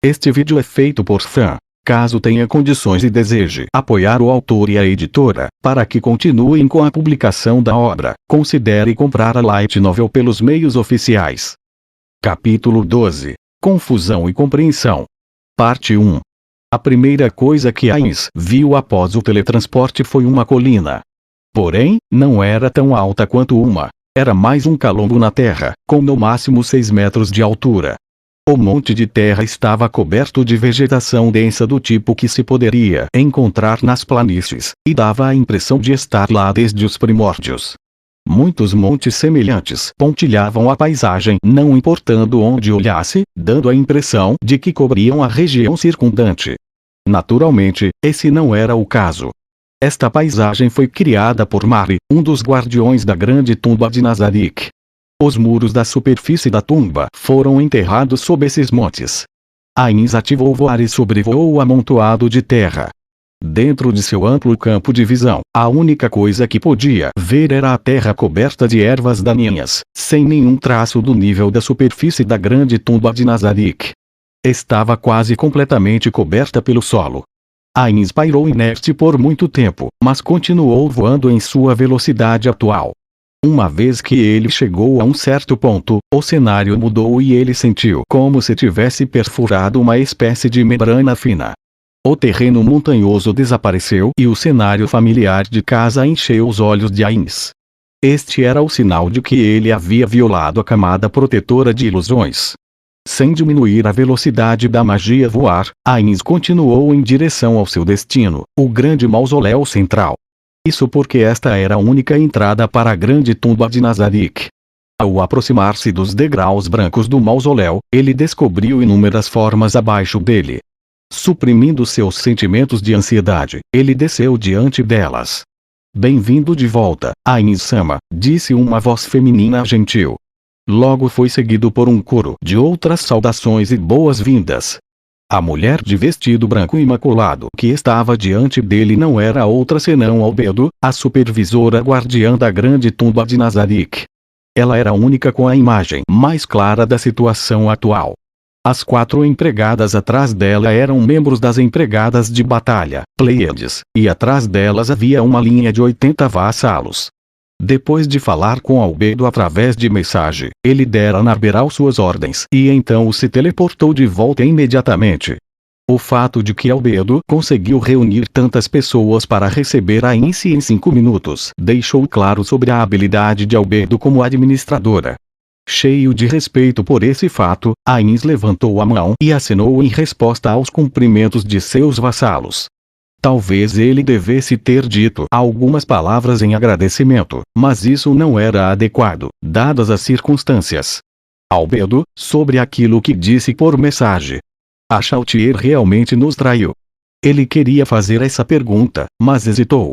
Este vídeo é feito por fã. Caso tenha condições e deseje apoiar o autor e a editora, para que continuem com a publicação da obra, considere comprar a Light Novel pelos meios oficiais. Capítulo 12. Confusão e compreensão. Parte 1. A primeira coisa que Ainz viu após o teletransporte foi uma colina. Porém, não era tão alta quanto uma. Era mais um calombo na terra, com no máximo 6 metros de altura. O monte de terra estava coberto de vegetação densa do tipo que se poderia encontrar nas planícies, e dava a impressão de estar lá desde os primórdios. Muitos montes semelhantes pontilhavam a paisagem, não importando onde olhasse, dando a impressão de que cobriam a região circundante. Naturalmente, esse não era o caso. Esta paisagem foi criada por Mari, um dos guardiões da grande tumba de Nazarick. Os muros da superfície da tumba foram enterrados sob esses montes. Ainz ativou o voar e sobrevoou o amontoado de terra. Dentro de seu amplo campo de visão, a única coisa que podia ver era a terra coberta de ervas daninhas, sem nenhum traço do nível da superfície da grande tumba de Nazarick. Estava quase completamente coberta pelo solo. Ainz pairou inerte por muito tempo, mas continuou voando em sua velocidade atual. Uma vez que ele chegou a um certo ponto, o cenário mudou e ele sentiu como se tivesse perfurado uma espécie de membrana fina. O terreno montanhoso desapareceu e o cenário familiar de casa encheu os olhos de Ainz. Este era o sinal de que ele havia violado a camada protetora de ilusões. Sem diminuir a velocidade da magia voar, Ainz continuou em direção ao seu destino, o grande mausoléu central. Isso porque esta era a única entrada para a grande tumba de Nazarick. Ao aproximar-se dos degraus brancos do mausoléu, ele descobriu inúmeras formas abaixo dele. Suprimindo seus sentimentos de ansiedade, ele desceu diante delas. "Bem-vindo de volta, Ainz-sama", disse uma voz feminina gentil. Logo foi seguido por um coro de outras saudações e boas-vindas. A mulher de vestido branco imaculado que estava diante dele não era outra senão Albedo, a supervisora guardiã da grande tumba de Nazarick. Ela era a única com a imagem mais clara da situação atual. As 4 empregadas atrás dela eram membros das empregadas de batalha, Pleiades, e atrás delas havia uma linha de 80 vassalos. Depois de falar com Albedo através de mensagem, ele dera a Narberal suas ordens e então se teleportou de volta imediatamente. O fato de que Albedo conseguiu reunir tantas pessoas para receber a Ainz em 5 minutos deixou claro sobre a habilidade de Albedo como administradora. Cheio de respeito por esse fato, Ainz levantou a mão e acenou em resposta aos cumprimentos de seus vassalos. Talvez ele devesse ter dito algumas palavras em agradecimento, mas isso não era adequado, dadas as circunstâncias. Albedo, sobre aquilo que disse por mensagem. A Chautier realmente nos traiu. Ele queria fazer essa pergunta, mas hesitou.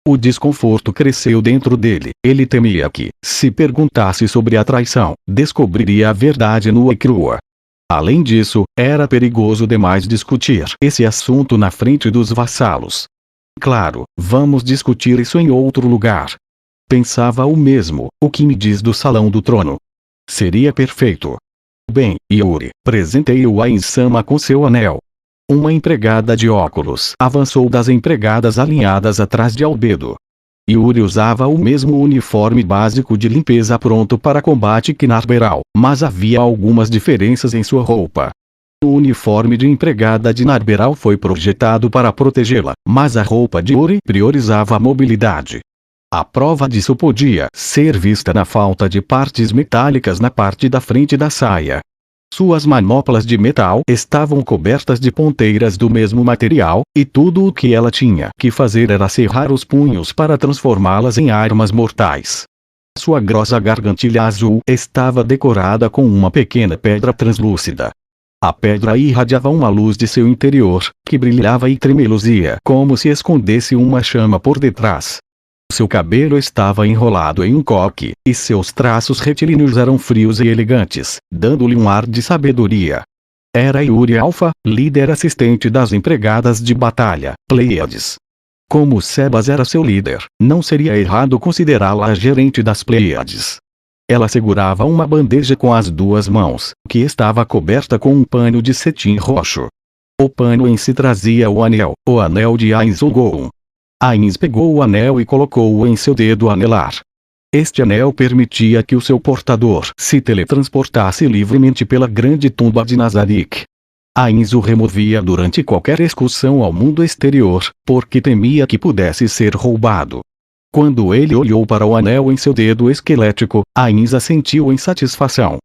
O desconforto cresceu dentro dele. Ele temia que, se perguntasse sobre a traição, descobriria a verdade nua e crua. Além disso, era perigoso demais discutir esse assunto na frente dos vassalos. "Claro, vamos discutir isso em outro lugar." Pensava o mesmo. "O que me diz do Salão do Trono?" "Seria perfeito." "Bem, Yuri, presenteie-o a Ainz-sama com seu anel." Uma empregada de óculos avançou das empregadas alinhadas atrás de Albedo. Yuri usava o mesmo uniforme básico de limpeza pronto para combate que Narberal, mas havia algumas diferenças em sua roupa. O uniforme de empregada de Narberal foi projetado para protegê-la, mas a roupa de Yuri priorizava a mobilidade. A prova disso podia ser vista na falta de partes metálicas na parte da frente da saia. Suas manoplas de metal estavam cobertas de ponteiras do mesmo material, e tudo o que ela tinha que fazer era cerrar os punhos para transformá-las em armas mortais. Sua grossa gargantilha azul estava decorada com uma pequena pedra translúcida. A pedra irradiava uma luz de seu interior, que brilhava e tremeluzia como se escondesse uma chama por detrás. Seu cabelo estava enrolado em um coque, e seus traços retilíneos eram frios e elegantes, dando-lhe um ar de sabedoria. Era Yuri Alpha, líder assistente das empregadas de batalha, Pleiades. Como Sebas era seu líder, não seria errado considerá-la a gerente das Pleiades. Ela segurava uma bandeja com as duas mãos, que estava coberta com um pano de cetim roxo. O pano em si trazia o anel de Ainz Ulgoon. Ainz pegou o anel e colocou-o em seu dedo anelar. Este anel permitia que o seu portador se teletransportasse livremente pela grande tumba de Nazarick. Ainz o removia durante qualquer excursão ao mundo exterior, porque temia que pudesse ser roubado. Quando ele olhou para o anel em seu dedo esquelético, Ainz assentiu em satisfação.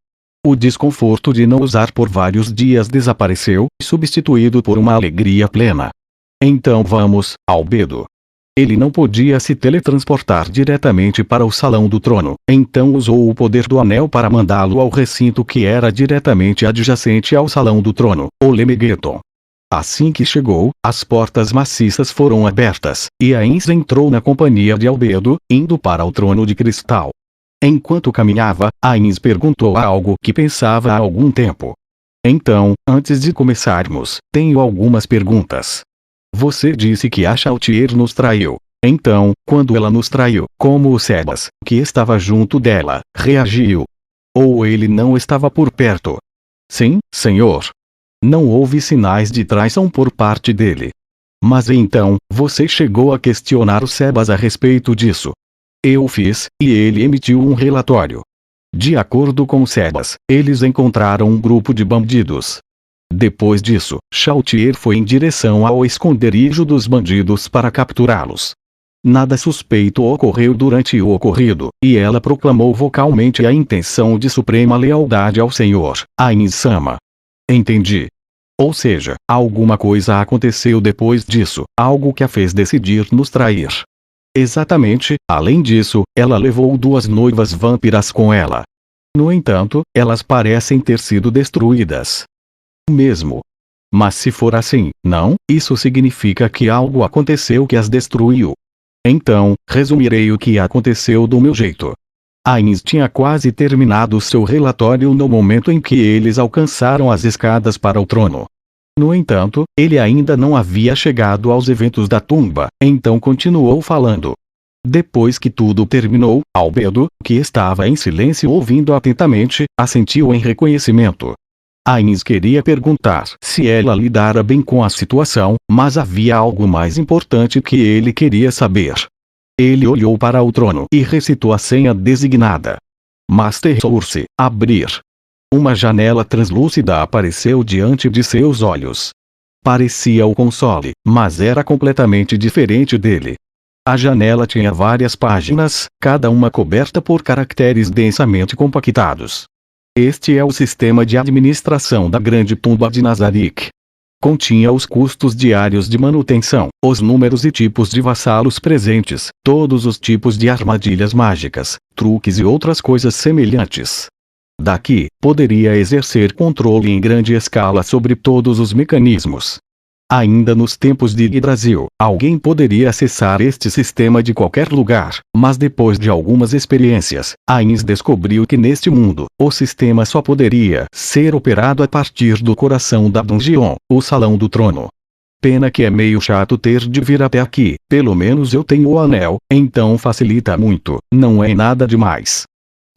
O desconforto de não usar por vários dias desapareceu, substituído por uma alegria plena. Então vamos, Albedo. Ele não podia se teletransportar diretamente para o Salão do Trono, então usou o poder do anel para mandá-lo ao recinto que era diretamente adjacente ao Salão do Trono, o Lemegeton. Assim que chegou, as portas maciças foram abertas, e Ainz entrou na companhia de Albedo, indo para o Trono de Cristal. Enquanto caminhava, Ainz perguntou algo que pensava há algum tempo. Então, antes de começarmos, tenho algumas perguntas. Você disse que a Chautier nos traiu. Então, quando ela nos traiu, como o Sebas, que estava junto dela, reagiu? Ou ele não estava por perto? Sim, senhor. Não houve sinais de traição por parte dele. Mas então, você chegou a questionar o Sebas a respeito disso. Eu fiz, e ele emitiu um relatório. De acordo com Sebas, eles encontraram um grupo de bandidos. Depois disso, Chautier foi em direção ao esconderijo dos bandidos para capturá-los. Nada suspeito ocorreu durante o ocorrido, e ela proclamou vocalmente a intenção de suprema lealdade ao Senhor, Ainz-sama. Entendi. Ou seja, alguma coisa aconteceu depois disso, algo que a fez decidir nos trair. Exatamente, além disso, ela levou 2 noivas vampiras com ela. No entanto, elas parecem ter sido destruídas. Mesmo. Mas se for assim, não, isso significa que algo aconteceu que as destruiu. Então, resumirei o que aconteceu do meu jeito. Ainz tinha quase terminado seu relatório no momento em que eles alcançaram as escadas para o trono. No entanto, ele ainda não havia chegado aos eventos da tumba, então continuou falando. Depois que tudo terminou, Albedo, que estava em silêncio ouvindo atentamente, assentiu em reconhecimento. Ainz queria perguntar se ela lidara bem com a situação, mas havia algo mais importante que ele queria saber. Ele olhou para o trono e recitou a senha designada. Master Source, abrir. Uma janela translúcida apareceu diante de seus olhos. Parecia o console, mas era completamente diferente dele. A janela tinha várias páginas, cada uma coberta por caracteres densamente compactados. Este é o sistema de administração da grande tumba de Nazarick. Continha os custos diários de manutenção, os números e tipos de vassalos presentes, todos os tipos de armadilhas mágicas, truques e outras coisas semelhantes. Daqui, poderia exercer controle em grande escala sobre todos os mecanismos. Ainda nos tempos de Yggdrasil, alguém poderia acessar este sistema de qualquer lugar, mas depois de algumas experiências, Ainz descobriu que neste mundo, o sistema só poderia ser operado a partir do coração da dungeon, o Salão do Trono. Pena que é meio chato ter de vir até aqui, pelo menos eu tenho o anel, então facilita muito, não é nada demais.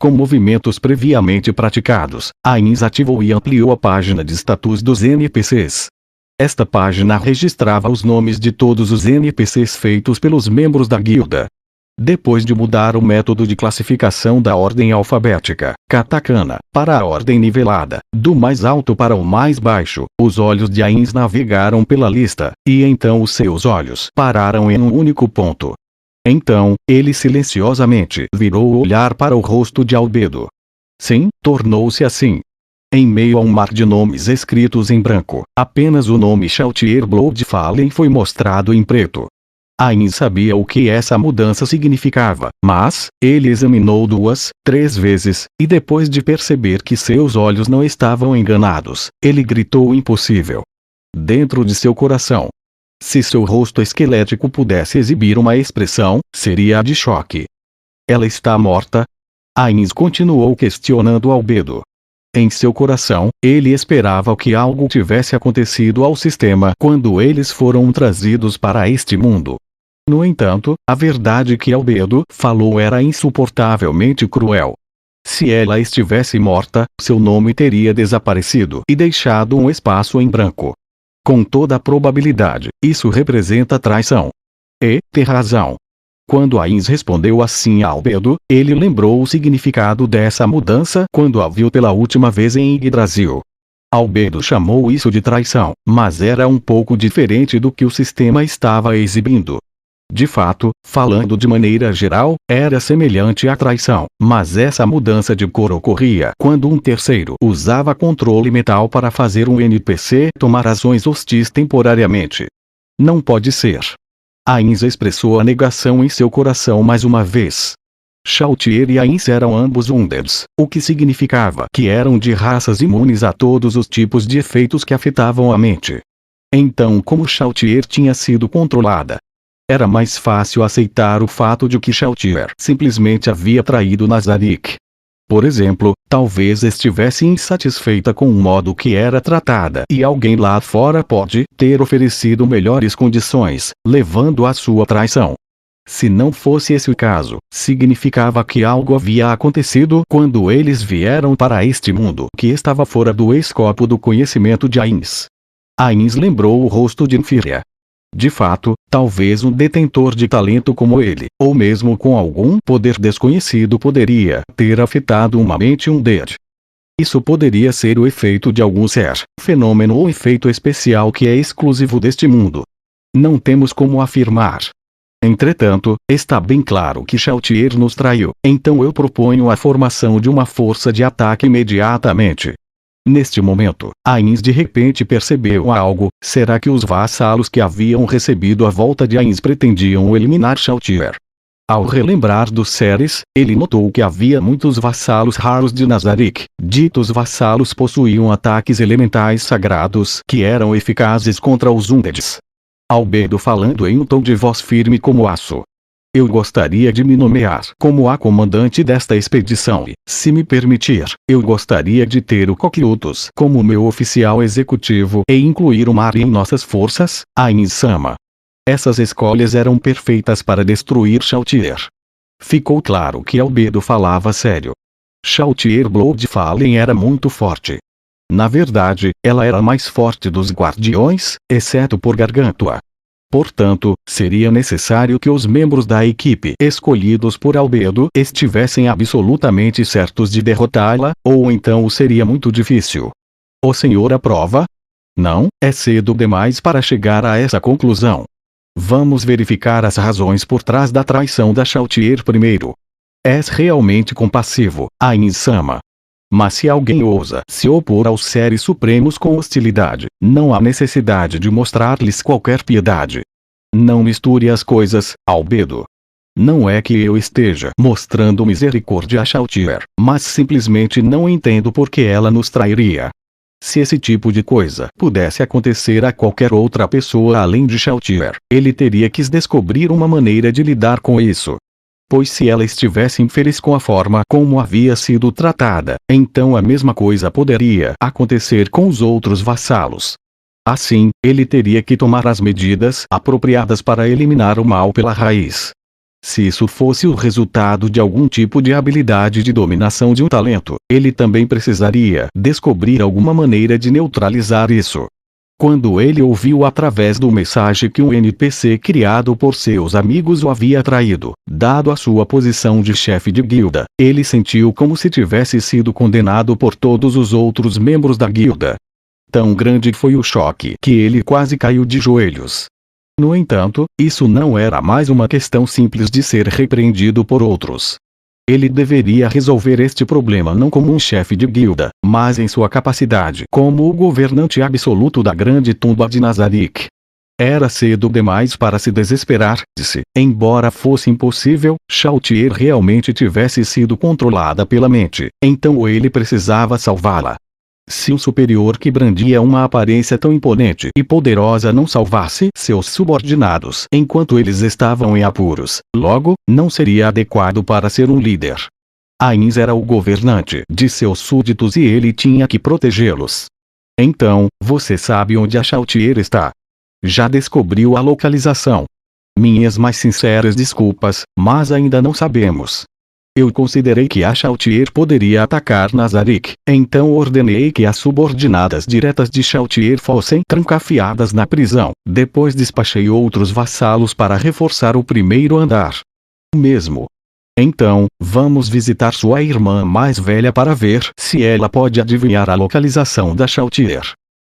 Com movimentos previamente praticados, Ainz ativou e ampliou a página de status dos NPCs. Esta página registrava os nomes de todos os NPCs feitos pelos membros da guilda. Depois de mudar o método de classificação da ordem alfabética, katakana, para a ordem nivelada, do mais alto para o mais baixo, os olhos de Ainz navegaram pela lista, e então os seus olhos pararam em um único ponto. Então, ele silenciosamente virou o olhar para o rosto de Albedo. Sim, tornou-se assim. Em meio a um mar de nomes escritos em branco, apenas o nome Chautier Bloodfallen foi mostrado em preto. Ainz sabia o que essa mudança significava, mas, ele examinou 2, 3 vezes, e depois de perceber que seus olhos não estavam enganados, ele gritou impossível. Dentro de seu coração. Se seu rosto esquelético pudesse exibir uma expressão, seria a de choque. Ela está morta? Ainz continuou questionando Albedo. Em seu coração, ele esperava que algo tivesse acontecido ao sistema quando eles foram trazidos para este mundo. No entanto, a verdade que Albedo falou era insuportavelmente cruel. Se ela estivesse morta, seu nome teria desaparecido e deixado um espaço em branco. Com toda a probabilidade, isso representa traição. E, tem razão. Quando Ainz respondeu assim a Albedo, ele lembrou o significado dessa mudança quando a viu pela última vez em Yggdrasil. Albedo chamou isso de traição, mas era um pouco diferente do que o sistema estava exibindo. De fato, falando de maneira geral, era semelhante à traição, mas essa mudança de cor ocorria quando um terceiro usava controle mental para fazer um NPC tomar ações hostis temporariamente. Não pode ser. Ainz expressou a negação em seu coração mais uma vez. Shoutier e Ainz eram ambos Wunders, o que significava que eram de raças imunes a todos os tipos de efeitos que afetavam a mente. Então, como Shoutier tinha sido controlada, era mais fácil aceitar o fato de que Shoutier simplesmente havia traído Nazarick. Por exemplo, talvez estivesse insatisfeita com o modo que era tratada e alguém lá fora pode ter oferecido melhores condições, levando à sua traição. Se não fosse esse o caso, significava que algo havia acontecido quando eles vieram para este mundo que estava fora do escopo do conhecimento de Ainz. Ainz lembrou o rosto de Infíria. De fato, talvez um detentor de talento como ele, ou mesmo com algum poder desconhecido poderia ter afetado uma mente Undead. Isso poderia ser o efeito de algum ser, fenômeno ou efeito especial que é exclusivo deste mundo. Não temos como afirmar. Entretanto, está bem claro que Shoutier nos traiu, então eu proponho a formação de uma força de ataque imediatamente. Neste momento, Ainz de repente percebeu algo. Será que os vassalos que haviam recebido a volta de Ainz pretendiam eliminar Shoutier? Ao relembrar dos seres, ele notou que havia muitos vassalos raros de Nazarick. Ditos vassalos possuíam ataques elementais sagrados que eram eficazes contra os Undeads. Albedo falando em um tom de voz firme como aço. Eu gostaria de me nomear como a comandante desta expedição e, se me permitir, eu gostaria de ter o Coquelutus como meu oficial executivo e incluir o Mari em nossas forças, Ainz-sama. Essas escolhas eram perfeitas para destruir Shoutier. Ficou claro que Albedo falava sério. Shoutier Bloodfallen era muito forte. Na verdade, ela era a mais forte dos guardiões, exceto por Gargantua. Portanto, seria necessário que os membros da equipe escolhidos por Albedo estivessem absolutamente certos de derrotá-la, ou então seria muito difícil. O senhor aprova? Não, é cedo demais para chegar a essa conclusão. Vamos verificar as razões por trás da traição da Shoutier primeiro. És realmente compassivo, Ainz-sama. Mas se alguém ousa se opor aos seres supremos com hostilidade, não há necessidade de mostrar-lhes qualquer piedade. Não misture as coisas, Albedo. Não é que eu esteja mostrando misericórdia a Shoutier, mas simplesmente não entendo por que ela nos trairia. Se esse tipo de coisa pudesse acontecer a qualquer outra pessoa além de Shoutier, ele teria que descobrir uma maneira de lidar com isso. Pois se ela estivesse infeliz com a forma como havia sido tratada, então a mesma coisa poderia acontecer com os outros vassalos. Assim, ele teria que tomar as medidas apropriadas para eliminar o mal pela raiz. Se isso fosse o resultado de algum tipo de habilidade de dominação de um talento, ele também precisaria descobrir alguma maneira de neutralizar isso. Quando ele ouviu através do mensagem que um NPC criado por seus amigos o havia traído, dado a sua posição de chefe de guilda, ele sentiu como se tivesse sido condenado por todos os outros membros da guilda. Tão grande foi o choque que ele quase caiu de joelhos. No entanto, isso não era mais uma questão simples de ser repreendido por outros. Ele deveria resolver este problema não como um chefe de guilda, mas em sua capacidade como o governante absoluto da grande tumba de Nazarick. Era cedo demais para se desesperar, disse. Embora fosse impossível, Shoutier realmente tivesse sido controlada pela mente, então ele precisava salvá-la. Se um superior que brandia uma aparência tão imponente e poderosa não salvasse seus subordinados enquanto eles estavam em apuros, logo, não seria adequado para ser um líder. Ainz era o governante de seus súditos e ele tinha que protegê-los. Então, você sabe onde a Shoutier está? Já descobriu a localização? Minhas mais sinceras desculpas, mas ainda não sabemos. Eu considerei que a Chautier poderia atacar Nazarick, então ordenei que as subordinadas diretas de Chautier fossem trancafiadas na prisão. Depois despachei outros vassalos para reforçar o primeiro andar. Mesmo. Então, vamos visitar sua irmã mais velha para ver se ela pode adivinhar a localização da Chautier.